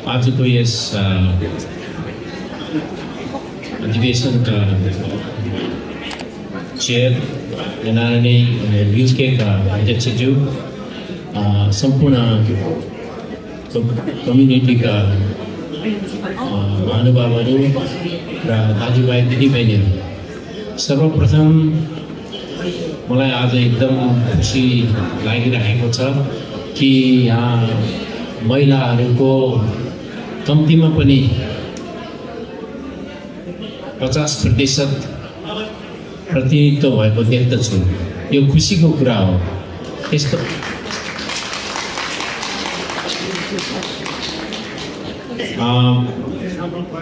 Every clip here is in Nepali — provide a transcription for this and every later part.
आजको यस अधिवेशनका चेयर एनआरएनए युके का अध्यक्षज्यू, सम्पूर्ण कम्युनिटीका महानुभावहरू र दाजुभाइ दिदीबहिनीहरू, सर्वप्रथम मलाई आज एकदम खुसी लागिरहेको छ कि यहाँ महिलाहरूको कम्तीमा पनि 50% प्रतिनिधित्व भएको देख्दछु। यो खुसीको कुरा हो। त्यस्तो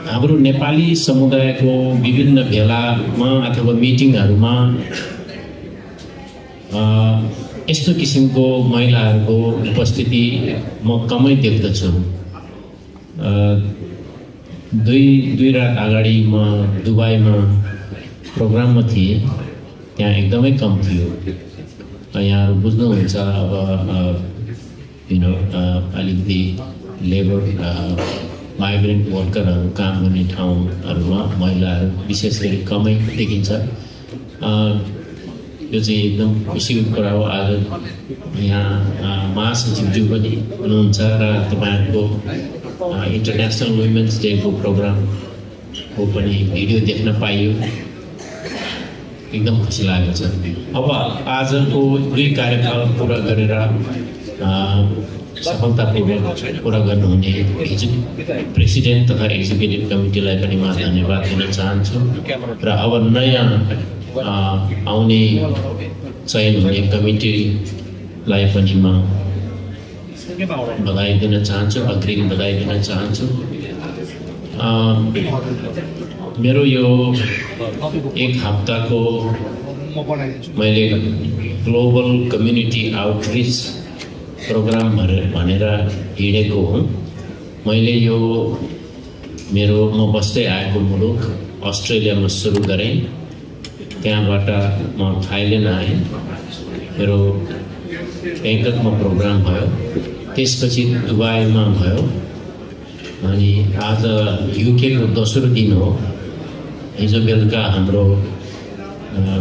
हाम्रो नेपाली समुदायको विभिन्न भेलामा अथवा मिटिङहरूमा यस्तो किसिमको महिलाहरूको उपस्थिति म कमै देख्दछु। दुई रात अगाडि म दुबईमा प्रोग्राममा थिएँ, त्यहाँ एकदमै कम थियो। यहाँहरू बुझ्नुहुन्छ अब अलिकति लेबर माइग्रेन्ट वर्करहरू काम गर्ने ठाउँहरूमा महिलाहरू विशेष गरी कमै देखिन्छ। यो चाहिँ एकदम खुसीको कुरा हो। आज यहाँ महासचिवज्यू पनि हुनुहुन्छ र तपाईँहरूको इन्टरनेसनल वुमेन्स डेको प्रोग्रामको पनि भिडियो देख्न पाइयो, एकदम खुसी लागेको छ। अब आजको 2 कार्यकाल पुरा गरेर सफलतापूर्वक पुरा गर्नुहुने प्रेसिडेन्ट तथा एक्जिक्युटिभ कमिटीलाई पनि म धन्यवाद दिन चाहन्छु र अब नयाँ आउने चयन हुने कमिटीलाई पनि म बधाई दिन चाहन्छु, अग्रिम बधाई दिन चाहन्छु। मेरो यो 1 हप्ताको मैले ग्लोबल कम्युनिटी आउटरिच प्रोग्राम भनेर हिँडेको हुँ। मैले यो म बस्दै आएको मुलुक अस्ट्रेलियामा सुरु गरेँ। त्यहाँबाट म थाइल्यान्ड आएँ, मेरो ब्याङ्ककमा प्रोग्राम भयो, त्यसपछि दुबईमा भयो, अनि आज युकेको दोस्रो दिन हो। हिजो बेलुका हाम्रो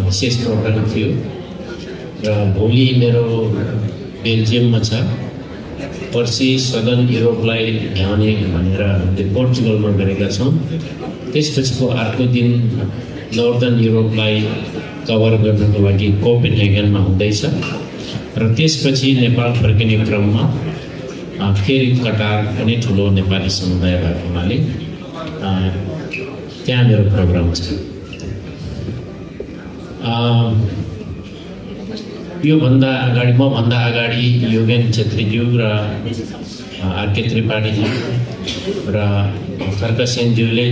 विशेष प्रोग्राम थियो र भोलि मेरो बेल्जियममा छ। पर्सि सदर्न युरोपलाई भ्याउने भनेर हामीले पोर्चुगलमा गरेका छौँ। त्यसपछिको अर्को दिन नर्दर्न युरोपलाई कभर गर्नको लागि कोपेनहेगनमा हुँदैछ र त्यसपछि नेपाल फर्किने क्रममा फेरि कटार पनि ठुलो नेपाली समुदाय भएको हुनाले त्यहाँ मेरो प्रोग्राम छ। मभन्दा अगाडि योगेन छेत्रीज्यू र आरके त्रिपाठीज्यू र खर्कसेनज्यूले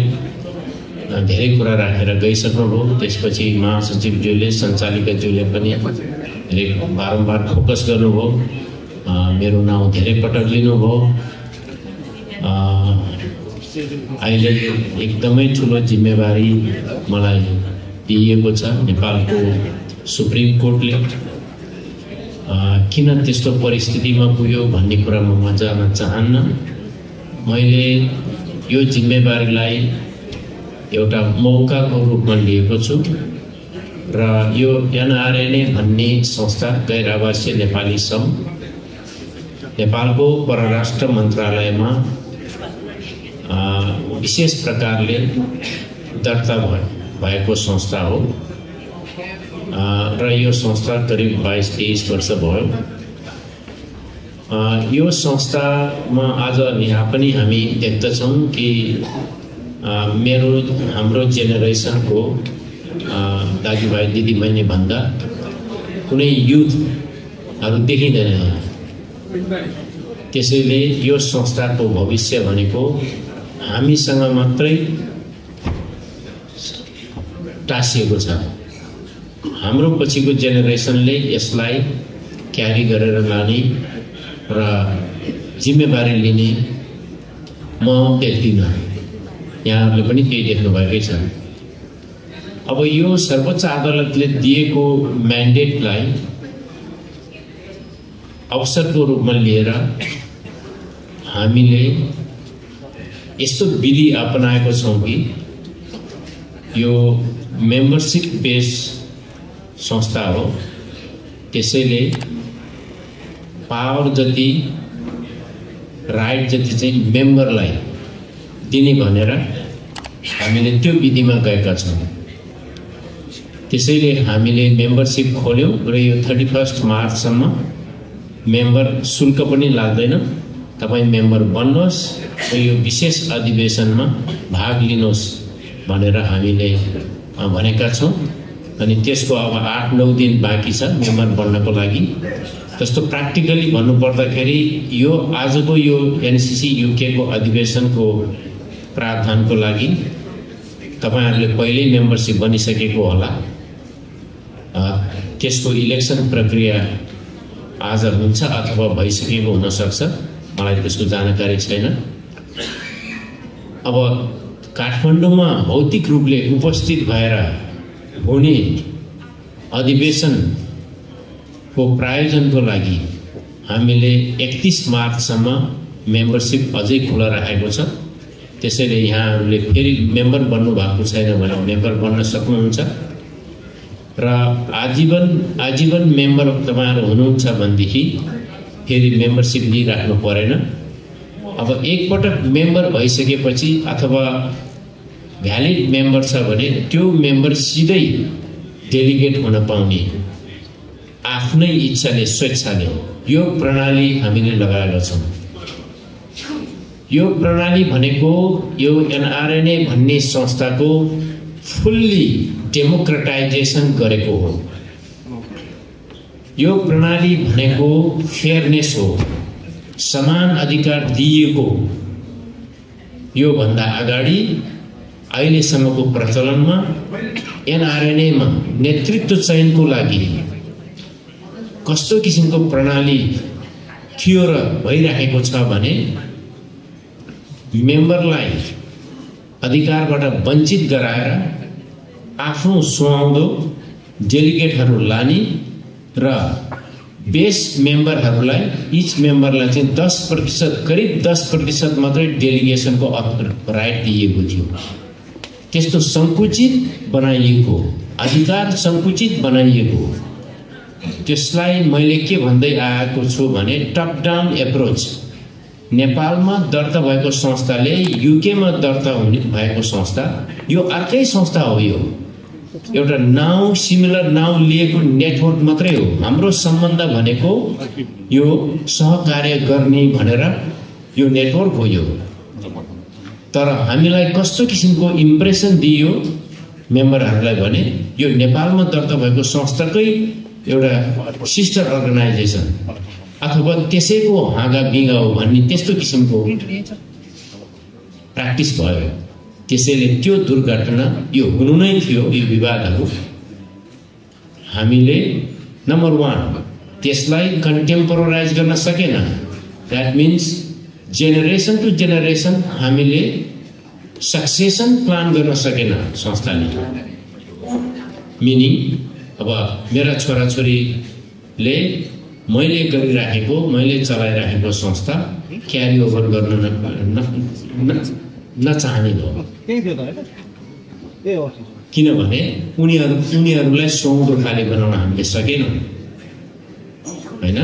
धेरै कुरा राखेर गइसक्नुभयो। त्यसपछि महासचिवज्यूले, सञ्चालिकाज्यूले पनि बारम्बार फोकस गर्नुभयो, मेरो नाउँ धेरै पटक लिनुभयो। अहिले एकदमै ठुलो जिम्मेवारी मलाई दिइएको छ नेपालको सुप्रिम कोर्टले। किन त्यस्तो परिस्थितिमा पुग्यो भन्ने कुरामा म जान चाहन्न। मैले यो जिम्मेवारीलाई एउटा मौकाको रूपमा लिएको छु र यो एनआरएनए भन्ने संस्था गैर आवासीय नेपाली सङ्घ नेपालको परराष्ट्र मन्त्रालयमा विशेष प्रकारले दर्ता भएको संस्था हो र यो संस्था करिब 22-23 वर्ष भयो। यो संस्थामा आज यहाँ पनि हामी देख्दछौँ कि हाम्रो जेनेरेसनको दाजुभाइ दिदीबहिनी भन्दा कुनै युथहरू देखिँदैन। त्यसैले यो संस्थाको भविष्य भनेको हामीसँग मात्रै टाँसिएको छ। हाम्रो पछिको जेनेरेसनले यसलाई क्यारी गरेर लाने र जिम्मेवारी लिने म देख्दिनँ। यहाँहरूले पनि त्यही देख्नुभएकै छ। अब यो सर्वोच्च अदालतले दिएको म्यान्डेटलाई अवसरको रूपमा लिएर हामीले यस्तो विधि अपनाएको छौं कि यो मेम्बरशिप बेस संस्था हो, त्यसैले पावर जति राइट जति चाहिँ मेम्बरलाई दिने भनेर हामीले त्यो विधिमा गएका छौं। त्यसैले हामीले मेम्बरशिप खोल्यौं र यो 31 मार्चसम्म मेम्बर शुल्क पनि लाग्दैन। तपाई मेम्बर बन्नुहोस् र यो विशेष अधिवेशनमा भाग लिनुहोस् भनेर हामीले भनेका छौं। अनि त्यसको अब 8-9 दिन बाँकी छ मेम्बर बन्नको लागि। जस्तो प्र्याक्टिकली भन्नुपर्दाखेरि यो आजको यो एनसीसी यूके को अधिवेशनको प्रावधानको लागि तपाईहरुले पहिल्यै मेम्बरशिप बनिसकेको होला। त्यसको इलेक्सन प्रक्रिया आज हुन्छ अथवा भइसकेको हुन सक्छ, मलाई त्यसको जानकारी छैन। अब काठमाडौँमा भौतिक रूपले उपस्थित भएर हुने अधिवेशनको प्रायोजनको लागि हामीले 31 मार्चसम्म मेम्बरशिप अझै खुला राखेको छ। त्यसैले यहाँहरूले फेरि मेम्बर बन्नु भएको छैन भने मेम्बर बन्न सक्नुहुन्छ र आजीवन मेम्बर तपाईहरु हुनुहुन्छ भनेदेखि फेरि मेम्बरशिप लिइराख्नु परेन। अब एकपटक मेम्बर भइसकेपछि अथवा भ्यालिड मेम्बर छ भने त्यो मेम्बर सिधै डेलिगेट हुन पाउने आफ्नै इच्छाले स्वेच्छाले यो प्रणाली हामीले लगाएका छौं। यो प्रणाली भनेको यो एनआरएनए भन्ने संस्थाको फुल्ली डेमोक्रेटाइजेसन गरेको हो। यो प्रणाली भनेको फेयरनेस हो, समान अधिकार दिएको। यो भन्दा अगाडि अहिलेसम्मको प्रचलनमा एनआरएनए मा नेतृत्व चयनको लागि कस्तो किसिमको प्रणाली थियो र भइराखेको छ भने मेम्बरलाई अधिकारबाट वञ्चित गराएर आफ्नो सुहाउँदो डेलिगेटहरु लाने र बेस मेम्बरहरुलाई इच मेम्बरलाई चाहिँ 10% करिब 10% मात्रै डेलिगेसनको राइट दिएको थियो। त्यस्तो संकुचित बनाइएको अधिकार संकुचित बनाइएको त्यसलाई मैले के भन्दै आएको छु भने टप डाउन एप्रोच। नेपालमा दर्ता भएको संस्थाले यूके मा दर्ता हुने भएको संस्था यो अर्कै संस्था हो। यो एउटा नाउ सिमिलर नाउ लिएको नेटवर्क मात्रै हो। हाम्रो सम्बन्ध भनेको यो सहकार्य गर्ने भनेर यो नेटवर्क हो। यो तर हामीलाई कस्तो किसिमको इम्प्रेसन दियो मेम्बरहरुलाई भने यो नेपालमा दर्ता भएको संस्थाकै एउटा सिस्टर अर्गनाइजेसन अथवा त्यसैको हाँगा बिगा हो भन्ने त्यस्तो किसिमको प्र्याक्टिस भयो। त्यसैले त्यो दुर्घटना यो हुनु नै थियो। यो विवादहरु हामीले नम्बर 1 त्यसलाई कन्टेम्पोरराइज गर्न सकेन। That means generation to generation हामीले सक्सेसन प्लान गर्न सकेन संस्थाले। मिनिङ अब मेरा छोराछोरीले मैले गरिराखेको मैले चलाइराखेको संस्था क्यारी ओभर गर्न नचाहने हो। किनभने उनीहरुलाई सुहाउँदो खाले बनाउन हामीले सकेनौं हैन।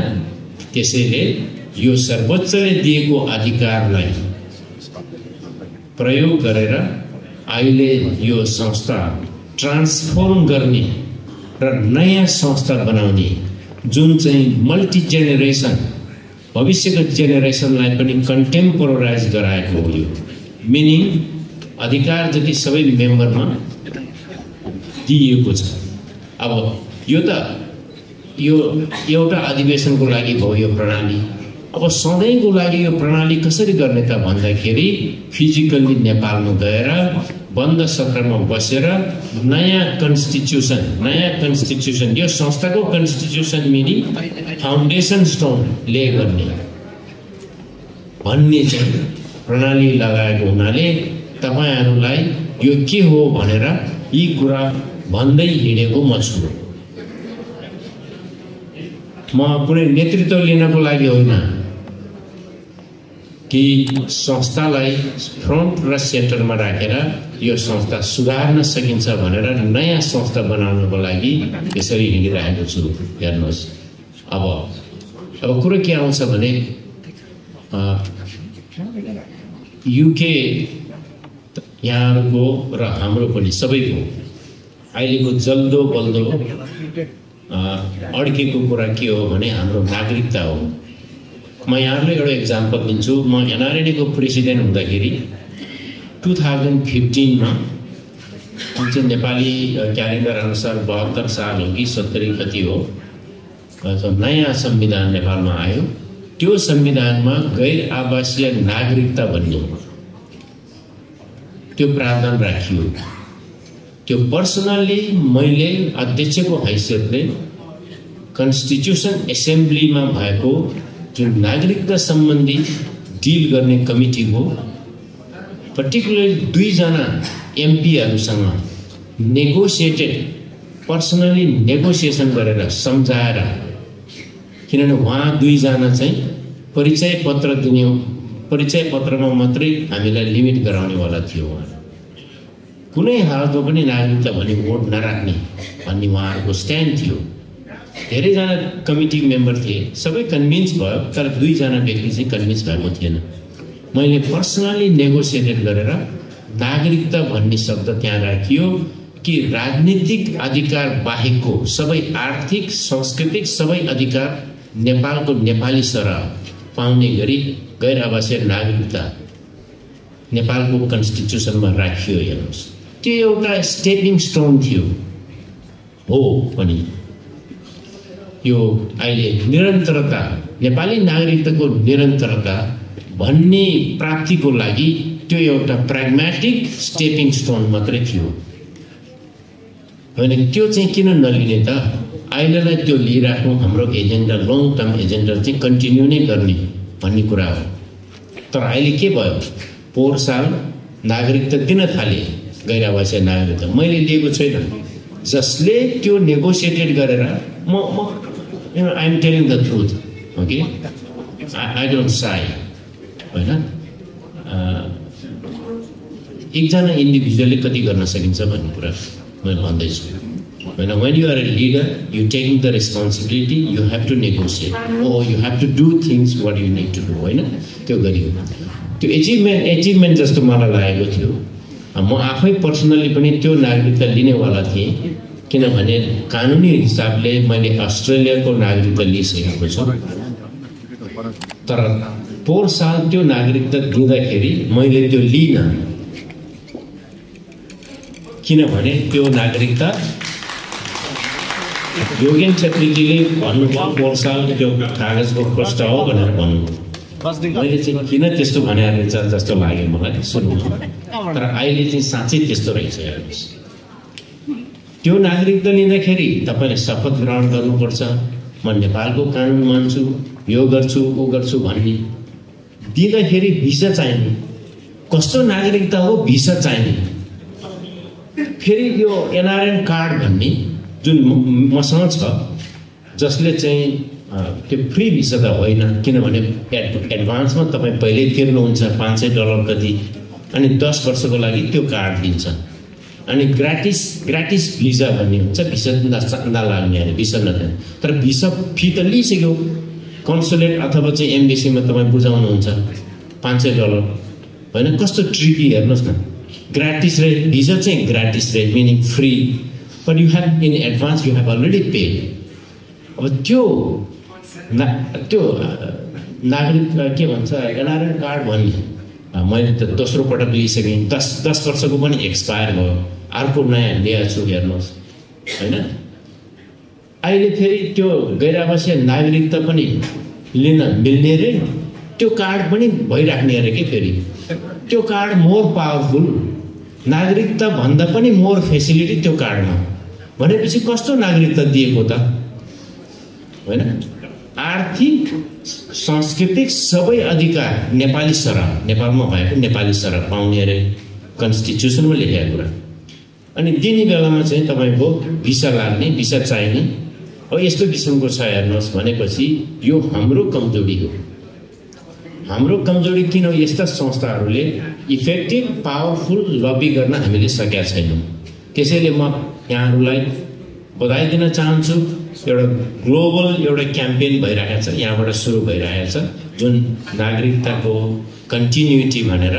त्यसैले यो सर्वोच्चले दिएको अधिकारलाई प्रयोग गरेर अहिले यो संस्था ट्रान्सफर्म गर्ने र नयाँ संस्था बनाउने जुन चाहिँ मल्टी जेनेरेसन भविष्यको जेनेरेसनलाई पनि कन्टेम्पोरराइज गराएको हो। यो मिनिङ अधिकार जति सबै मेम्बरमा दिएको छ। अब यो त यो एउटा अधिवेशनको लागि भयो यो प्रणाली। अब सधैँको लागि यो प्रणाली कसरी गर्ने त भन्दाखेरि फिजिकली नेपालमा गएर बन्द सत्रमा बसेर नयाँ कन्स्टिट्युसन यो संस्थाको कन्स्टिट्युसन मिनिङ फाउन्डेसन स्टोन ले गर्ने भन्ने चाहिँ प्रणाली लगाएको हुनाले तपाईहरुलाई यो के हो भनेर यी कुरा भन्दै हिँडेको म छु। म कुनै नेतृत्व लिनको लागि होइन कि संस्थालाई फ्रन्ट र सेन्टरमा राखेर यो संस्था सुधार्न सकिन्छ भनेर नयाँ संस्था बनाउनको लागि यसरी हिँडिरहेको छु। हेर्नुहोस्, अब कुरो के आउँछ भने युके यहाँहरूको र हाम्रो पनि सबैको अहिलेको जल्दो बल्दो अड्केको कुरा के हो भने हाम्रो नागरिकता हो। म यहाँहरूलाई एउटा इक्जाम्पल दिन्छु। म एनआरएनएको प्रेसिडेन्ट हुँदाखेरि 2015 जुन चाहिँ नेपाली क्यालेन्डर अनुसार 72 साल हो कि 70 कति हो, नयाँ संविधान नेपालमा आयो। त्यो संविधानमा गैर आवासीय नागरिकता भन्ने त्यो प्रावधान राखियो। त्यो पर्सनली मैले अध्यक्षको हैसियतले कन्स्टिट्युसन एसेम्ब्लीमा भएको जुन नागरिकता सम्बन्धी डिल गर्ने कमिटीको पर्टिकुलरली 2 जना एमपीहरूसँग पर्सनली नेगोसिएसन गरेर सम्झाएर, किनभने उहाँ 2 जना चाहिँ परिचय पत्रमा मात्रै हामीलाई लिमिट गराउनेवाला थियो। उहाँ कुनै हालतमा पनि नागरिकता भने भोट नराख्ने भन्ने उहाँहरूको स्ट्यान्ड थियो। धेरैजना कमिटी मेम्बर थिए, सबै कन्भिन्स भयो, तर 2 जना व्यक्ति चाहिँ कन्भिन्स भएको थिएन। मैले पर्सनली नेगोसिएटेड गरेर नागरिकता भन्ने शब्द त्यहाँ राखियो कि राजनीतिक अधिकार बाहेकको सबै आर्थिक सांस्कृतिक सबै अधिकार नेपालको नेपाली सरह पाउने गरी गैर आवासीय नागरिकता नेपालको कन्स्टिट्युसनमा राखियो। हेर्नुहोस्, त्यो एउटा स्टेपिङ स्टोन थियो हो पनि। यो अहिले निरन्तरता, नेपाली नागरिकताको निरन्तरता भन्ने प्राप्तिको लागि त्यो एउटा प्राग्मेटिक स्टेपिङ स्टोन मात्रै थियो। होइन, त्यो चाहिँ किन नलिने त? अहिलेलाई त्यो लिइराख्नु, हाम्रो एजेन्डा लङ टर्म एजेन्डा चाहिँ कन्टिन्यू नै गर्ने भन्ने कुरा हो। तर अहिले के भयो, पोहोर साल नागरिकता दिन थाले, गैर आवासीय नागरिकता मैले लिएको छैन। जसले त्यो नेगोसिएटेड गरेर म I am telling the truth, okay, I don't say, होइन। एकजना इन्डिभिजुअलले कति गर्न सकिन्छ भन्ने कुरा मैले भन्दैछु, होइन। When you are a leader, you taking the responsibility, you have to negotiate, or you have to do things what you need to do, होइन। त्यो गरियो, त्यो एचिभमेन्ट जस्तो मलाई लागेको थियो। म आफै पर्सनली पनि त्यो नागरिकता लिनेवाला थिएँ, किनभने कानुनी हिसाबले मैले अस्ट्रेलियाको नागरिकता लिइसकेको छु। तर पोहोर साल त्यो नागरिकता दिँदाखेरि मैले त्यो लिइनँ, किनभने त्यो नागरिकता योगेन छेत्रीजीले भन्नुभयो पोहोर साल त्यो कागजको प्रश्न हो भनेर भन्नुभयो। मैले चाहिँ किन त्यस्तो भनेर जस्तो लाग्यो मलाई सुन्नु। तर अहिले चाहिँ साँच्चै त्यस्तो रहेछ। हेर्नुहोस्, त्यो नागरिकता लिँदाखेरि तपाईँले शपथ ग्रहण गर्नुपर्छ, म नेपालको कानुन मान्छु, यो गर्छु ऊ गर्छु भन्ने। दिँदाखेरि भिसा चाहिने, कस्तो नागरिकता हो भिसा चाहिने। फेरि यो एनआरएन कार्ड भन्ने जुन मसँग छ, जसले चाहिँ त्यो फ्री भिसा त होइन, किनभने एडभान्समा तपाईँ पहिल्यै तिर्नुहुन्छ $500 कति, अनि 10 वर्षको लागि त्यो कार्ड दिन्छ। अनि ग्राटिस भिसा भन्ने हुन्छ, भिसा नलाग्ने अरे, भिसा नदिने। तर भिसा फी त लिइसक्यो, कन्सुलेट अथवा चाहिँ एम्बेसीमा तपाईँ बुझाउनुहुन्छ $500, होइन। कस्तो ट्रिकी हेर्नुहोस् न। ग्राटिस रेट भिसा चाहिँ gratis rate meaning free, but you have in advance, you have already paid. अब त्यो नागरिक के भन्छ एनआरएन कार्ड भन्ने मैले त दोस्रो पटक लिइसकेँ। 10 वर्षको पनि एक्सपायर भयो, अर्को नयाँ ल्याएको छु। हेर्नुहोस्, होइन। अहिले फेरि त्यो गैर आवासीय नागरिकता पनि लिन मिल्ने रे, त्यो कार्ड पनि भइराख्ने अरे के। फेरि त्यो कार्ड मोर पावरफुल, नागरिकता भन्दा पनि मोर फेसिलिटी त्यो कार्डमा। भनेपछि कस्तो नागरिकता दिएको त, होइन। आर्थिक सांस्कृतिक सबै अधिकार नेपाली सरह, नेपालमा भएको नेपाली सरह पाउने अरे, कन्स्टिट्युसनमा लेखेको कुरा। अनि दिने बेलामा चाहिँ तपाईको भिसा लाग्ने, भिसा चाहिने, अब यस्तो किसिमको छ हेर्नुहोस् भनेपछि यो हाम्रो कमजोरी हो। हाम्रो कमजोरी किन हो? यस्ता संस्थाहरूले इफेक्टिभ पावरफुल लबी गर्न हामीले सकेका छैनौँ। त्यसैले म यहाँहरूलाई बधाई दिन चाहन्छु। एउटा ग्लोबल एउटा क्याम्पेन भइरहेको छ, यहाँबाट सुरु भइरहेको छ, जुन नागरिकताको कन्टिन्युटी भनेर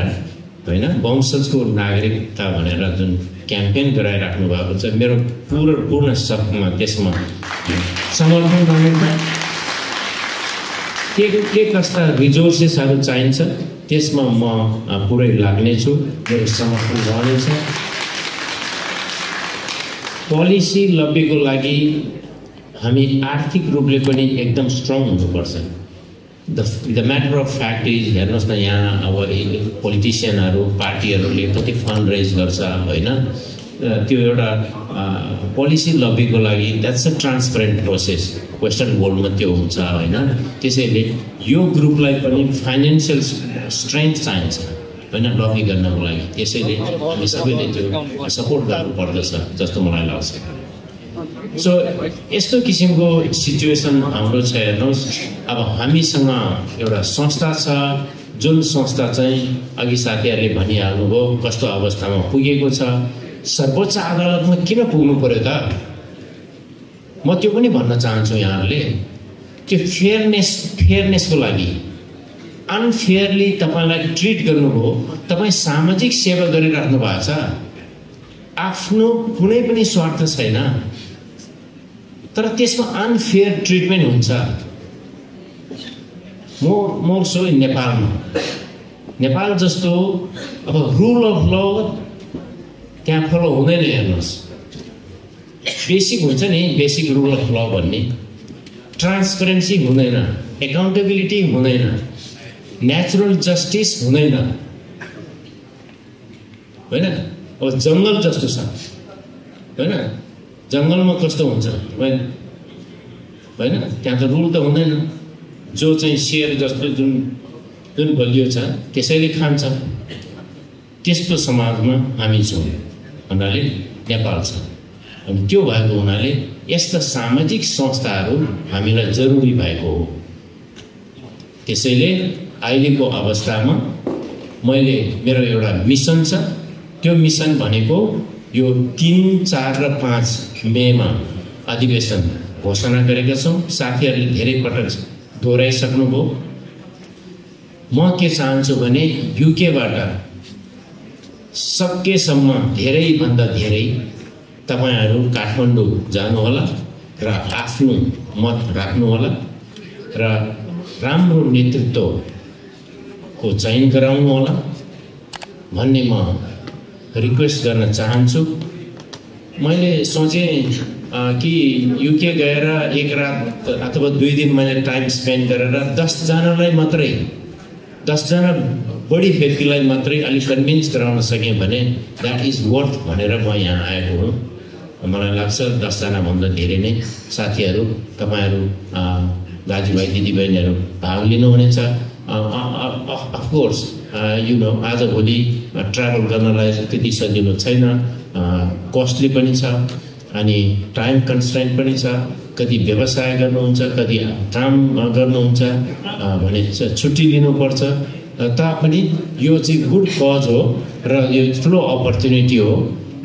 होइन, वंशजको नागरिकता भनेर जुन क्याम्पेन गराइराख्नु भएको छ। मेरो पूर्ण सकमा त्यसमा समर्थन गर्ने के कस्ता रिसोर्सेसहरू चाहिन्छ त्यसमा म पुरै लाग्नेछु, मेरो समर्थन रहनेछ। पोलिसी लबीको लागि हामी आर्थिक रूपले पनि एकदम स्ट्रङ हुनुपर्छ। The matter of fact is हेर्नुहोस् न, यहाँ अब पोलिटिसियनहरू पार्टीहरूले कति फन्ड रेज गर्छ होइन, त्यो एउटा पोलिसी लबीको लागि that's a transparent process. Western वर्ल्डमा त्यो हुन्छ होइन। त्यसैले यो ग्रुपलाई पनि फाइनेन्सियल स्ट्रेन्थ चाहिन्छ होइन लबी गर्नको लागि। त्यसैले हामी सबैले त्यो सपोर्ट गर्नुपर्दछ जस्तो मलाई लाग्छ। सो यस्तो किसिमको सिचुएसन हाम्रो छ हेर्नुहोस्। अब हामीसँग एउटा संस्था छ, जुन संस्था चाहिँ अघि साथीहरूले भनिहाल्नुभयो कस्तो अवस्थामा पुगेको छ। सर्वोच्च अदालतमा किन पुग्नु पर्यो त? म त्यो पनि भन्न चाहन्छु यहाँहरूले। त्यो फेयरनेसको लागि अनफेयरली तपाईँलाई ट्रिट गर्नुभयो। तपाईँ सामाजिक सेवा गरिराख्नु भएको छ, आफ्नो कुनै पनि स्वार्थ छैन, तर त्यसमा अनफेयर ट्रिटमेन्ट हुन्छ। मोर सो नेपालमा, नेपाल जस्तो अब रुल अफ ल त्यहाँ फलो हुँदैन। हेर्नुहोस्, बेसिक हुन्छ नि, बेसिक रुल अफ ल भन्ने, ट्रान्सपेरेन्सी हुँदैन, एकाउन्टेबिलिटी हुँदैन, नेचुरल जस्टिस हुँदैन होइन। अब जङ्गल जस्तो छ होइन, जङ्गलमा कस्तो हुन्छ होइन, त्यहाँ त रुल त हुँदैन। जो चाहिँ शेर जस्तो जुन बलियो छ त्यसैले खान्छ। त्यस्तो समाजमा हामी छौँ भन्नाले नेपाल छ। अनि त्यो भएको हुनाले यस्ता सामाजिक संस्थाहरू हामीलाई जरुरी भएको हो। त्यसैले अहिलेको अवस्थामा मैले मेरो एउटा मिसन छ। त्यो मिसन भनेको यो 3, 4 र 5 मेमा अधिवेशन घोषणा गरेका छौँ। साथीहरूले धेरै पटक दोहोऱ्याइसक्नुभयो। म के चाहन्छु भने युकेबाट सकेसम्म धेरैभन्दा धेरै तपाईहरू काठमाडौँ जानुहोला र आफ्नो मत राख्नुहोला र राम्रो नेतृत्वको चयन गराउनुहोला भन्ने म रिक्वेस्ट गर्न चाहन्छु। मैले सोचेँ कि युके गएर एक रात अथवा 2 दिन मैले टाइम स्पेन्ड गरेर 10 जनालाई मात्रै 10 जना बढी व्यक्तिलाई मात्रै अलि कन्भिन्स गराउन सकेँ भने द्याट इज वर्थ भनेर म यहाँ आएको हुँ। मलाई लाग्छ 10 जना भन्दा धेरै नै साथीहरू तपाईहरू दाजुभाइ दिदीबहिनीहरू भाग लिनुहुनेछ। अफकोर्स यु नो आजभोलि ट्राभल गर्नलाई त्यति सजिलो छैन, कस्टली पनि छ अनि टाइम कन्स्ट्रेन्ट पनि छ। कति व्यवसाय गर्नुहुन्छ, कति काम गर्नुहुन्छ भने छुट्टी लिनुपर्छ। तापनि यो चाहिँ गुड कज हो र यो ठुलो अपर्च्युनिटी हो।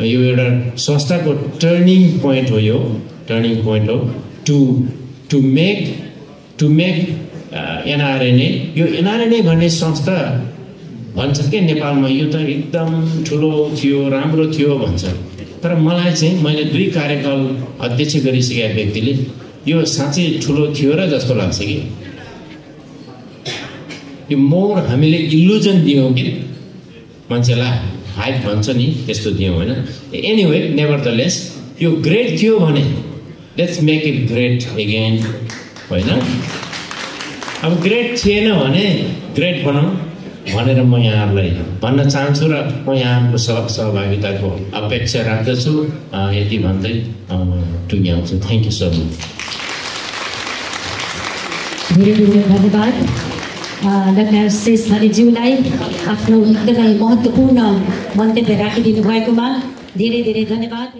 यो एउटा संस्थाको टर्निङ पोइन्ट हो। यो टर्निङ पोइन्ट हो टु मेक एनआरएनए। यो एनआरएनए भन्ने संस्था भन्छ के नेपालमा यो त एकदम ठुलो थियो, राम्रो थियो भन्छ। तर मलाई चाहिँ मैले 2 कार्यकाल अध्यक्ष गरिसकेका व्यक्तिले यो साँच्चै ठुलो थियो र जस्तो लाग्छ कि यो मोर हामीले इल्युजन दियौँ कि मान्छेलाई हाइप भन्छ नि त्यस्तो दियौँ होइन। एनिवे नेभरदलेस यो ग्रेट थियो भने let's make it great again होइन। अब ग्रेट थिएन भने ग्रेट बनाऊ भनेर म यहाँहरूलाई भन्न चाहन्छु र म यहाँको सहभागिताको अपेक्षा राख्दछु। यति भन्दै टुङ्ग्याउँछु। Thank you so much. धेरै धेरै धन्यवाद डाक्टर शेष हरिज्यूलाई आफ्नो एकदमै महत्त्वपूर्ण मन्तव्य राखिदिनु भएकोमा। धेरै धेरै धन्यवाद।